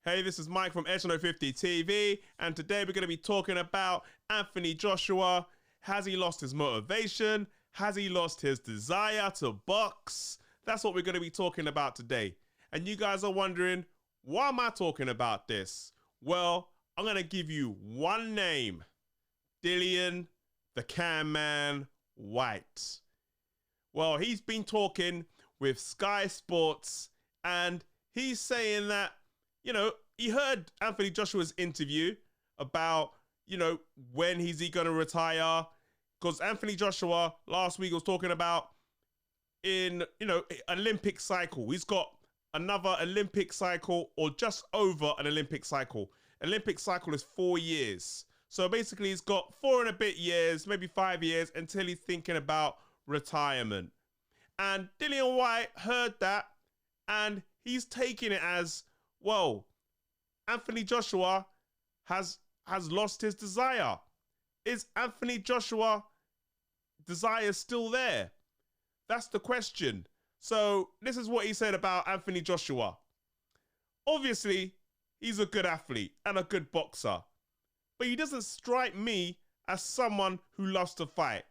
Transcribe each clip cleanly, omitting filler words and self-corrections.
Hey, this is Mike from Edge 50 TV, and today we're going to be talking about Anthony Joshua. Has he lost his motivation? Has he lost his desire to box? That's what we're going to be talking about today. And you guys are wondering, why am I talking about this? Well, I'm going to give you one name. Dillian the Can Man Whyte. Well, he's been talking with Sky Sports, and he's saying that, you know, he heard Anthony Joshua's interview about, when is he going to retire? Because Anthony Joshua last week was talking about Olympic cycle. He's got another Olympic cycle or just over an Olympic cycle. Olympic cycle is 4 years. So basically he's got 4 and a bit years, maybe 5 years until he's thinking about retirement. And Dillian Whyte heard that and he's taking it as, well, Anthony Joshua has lost his desire. Is Anthony Joshua desire still there? That's the question. So this is what he said about Anthony Joshua. Obviously, he's a good athlete and a good boxer, but he doesn't strike me as someone who loves to fight.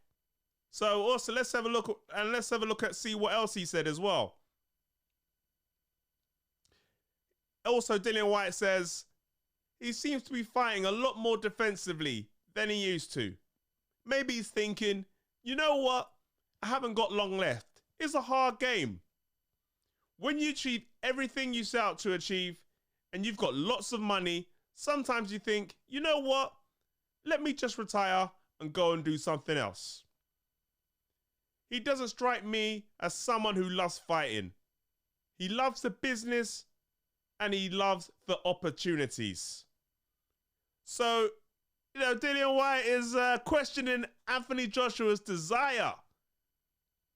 So also let's have a look at see what else he said as well. Also, Dillian Whyte says he seems to be fighting a lot more defensively than he used to. Maybe he's thinking, you know what? I haven't got long left. It's a hard game. When you achieve everything you set out to achieve and you've got lots of money, sometimes you think, you know what? Let me just retire and go and do something else. He doesn't strike me as someone who loves fighting. He loves the business and he loves the opportunities. So, Dillian Whyte is questioning Anthony Joshua's desire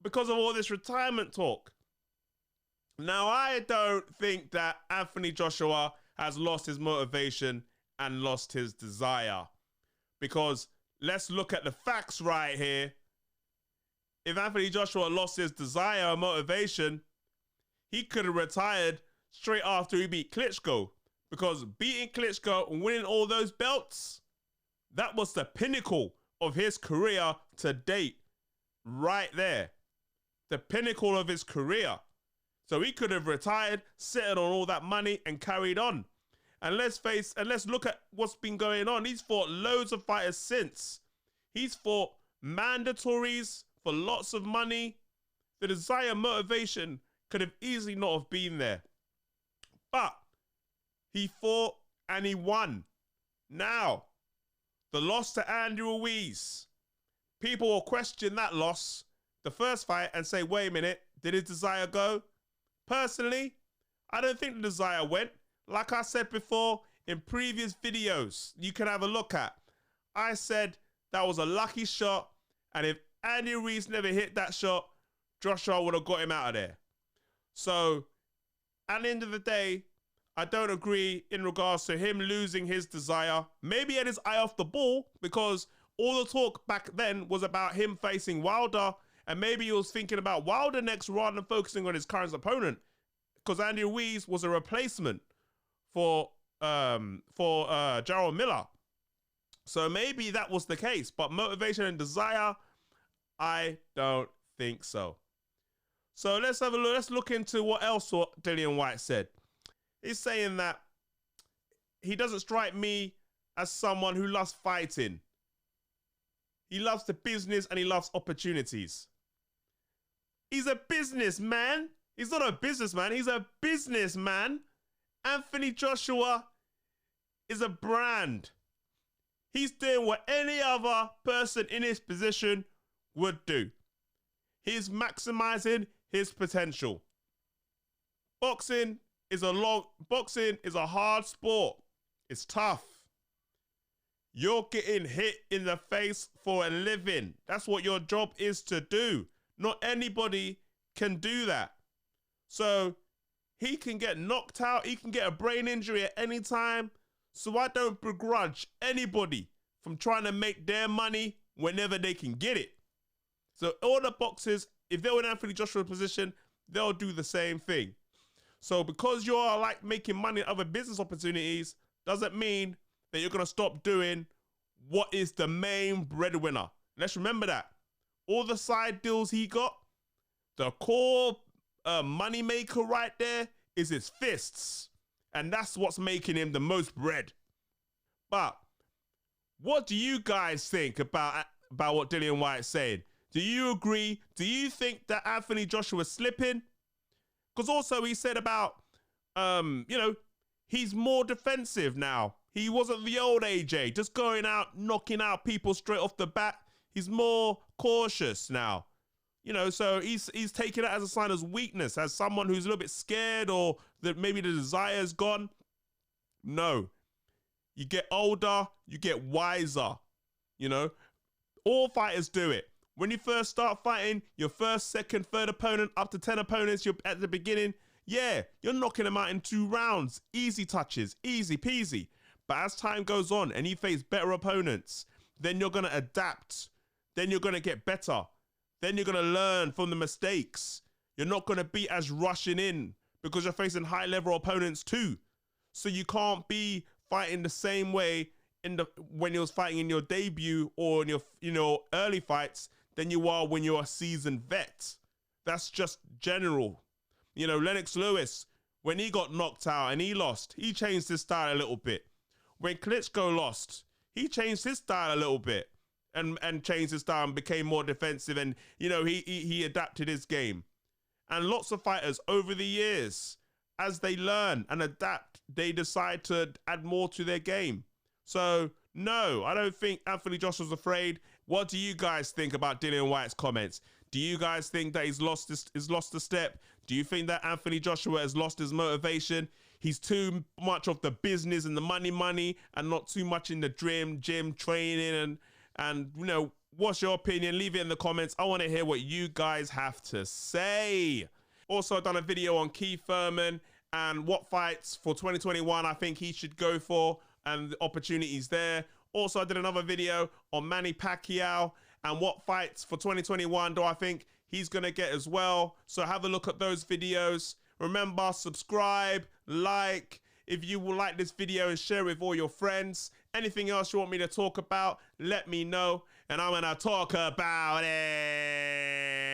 because of all this retirement talk. Now, I don't think that Anthony Joshua has lost his motivation and lost his desire, because let's look at the facts right here. If Anthony Joshua lost his desire or motivation, he could have retired straight after he beat Klitschko, because beating Klitschko and winning all those belts, that was the pinnacle of his career to date. Right there. The pinnacle of his career. So he could have retired, settled on all that money and carried on. And let's look at what's been going on. He's fought loads of fighters since. He's fought mandatories for lots of money. The desire, motivation could have easily not have been there. But he fought and he won. Now, the loss to Andy Ruiz. People will question that loss, the first fight, and say, wait a minute, did his desire go? Personally, I don't think the desire went. Like I said before in previous videos, you can have a look at. I said that was a lucky shot, and if Andy Ruiz never hit that shot, Joshua would have got him out of there. So, at the end of the day, I don't agree in regards to him losing his desire. Maybe he had his eye off the ball, because all the talk back then was about him facing Wilder, and maybe he was thinking about Wilder next rather than focusing on his current opponent, because Andy Ruiz was a replacement for Jarrell Miller. So maybe that was the case, but motivation and desire, I don't think so. So let's have a look. Let's look into what else Dillian Whyte said. He's saying that he doesn't strike me as someone who loves fighting. He loves the business and he loves opportunities. He's a businessman. He's not a businessman. He's a businessman. Anthony Joshua is a brand. He's doing what any other person in his position would do. He's maximizing his potential. Boxing is a hard sport. It's tough. You're getting hit in the face for a living. That's what your job is to do. Not anybody can do that. So he can get knocked out. He can get a brain injury at any time. So I don't begrudge anybody from trying to make their money whenever they can get it. So all the boxers, if they're in Anthony Joshua's position, they'll do the same thing. So because you're like making money in other business opportunities, doesn't mean that you're gonna stop doing what is the main breadwinner. Let's remember that. All the side deals he got, the core money maker right there is his fists. And that's what's making him the most bread. But what do you guys think about what Dillian Whyte's saying? Do you agree? Do you think that Anthony Joshua's slipping? Because also he said about, you know, he's more defensive now. He wasn't the old AJ, just going out, knocking out people straight off the bat. He's more cautious now. You know, so he's taking it as a sign of weakness, as someone who's a little bit scared or that maybe the desire's gone. No. You get older, you get wiser. You know, all fighters do it. When you first start fighting, your first, second, third opponent, up to 10 opponents, you're at the beginning. Yeah, you're knocking them out in 2 rounds. Easy touches, easy peasy. But as time goes on and you face better opponents, then you're going to adapt. Then you're going to get better. Then you're going to learn from the mistakes. You're not going to be as rushing in because you're facing high level opponents too. So you can't be fighting the same way when you was fighting in your debut or in your early fights than you are when you're a seasoned vet. That's just general. You know, Lennox Lewis, when he got knocked out and he lost, he changed his style a little bit. When Klitschko lost, he changed his style a little bit and changed his style and became more defensive, and you know, he adapted his game. And lots of fighters over the years, as they learn and adapt, they decide to add more to their game. So no, I don't think Anthony Joshua's afraid. What do you guys think about Dillian Whyte's comments? Do you guys think that he's lost a step? Do you think that Anthony Joshua has lost his motivation? He's too much of the business and the money and not too much in the gym training and you know, what's your opinion? Leave it in the comments. I want to hear what you guys have to say. Also, I've done a video on Keith Thurman and what fights for 2021 I think he should go for and the opportunities there. Also, I did another video on Manny Pacquiao and what fights for 2021 do I think he's going to get as well. So have a look at those videos. Remember, subscribe, like, if you will like this video and share it with all your friends. Anything else you want me to talk about, let me know and I'm going to talk about it.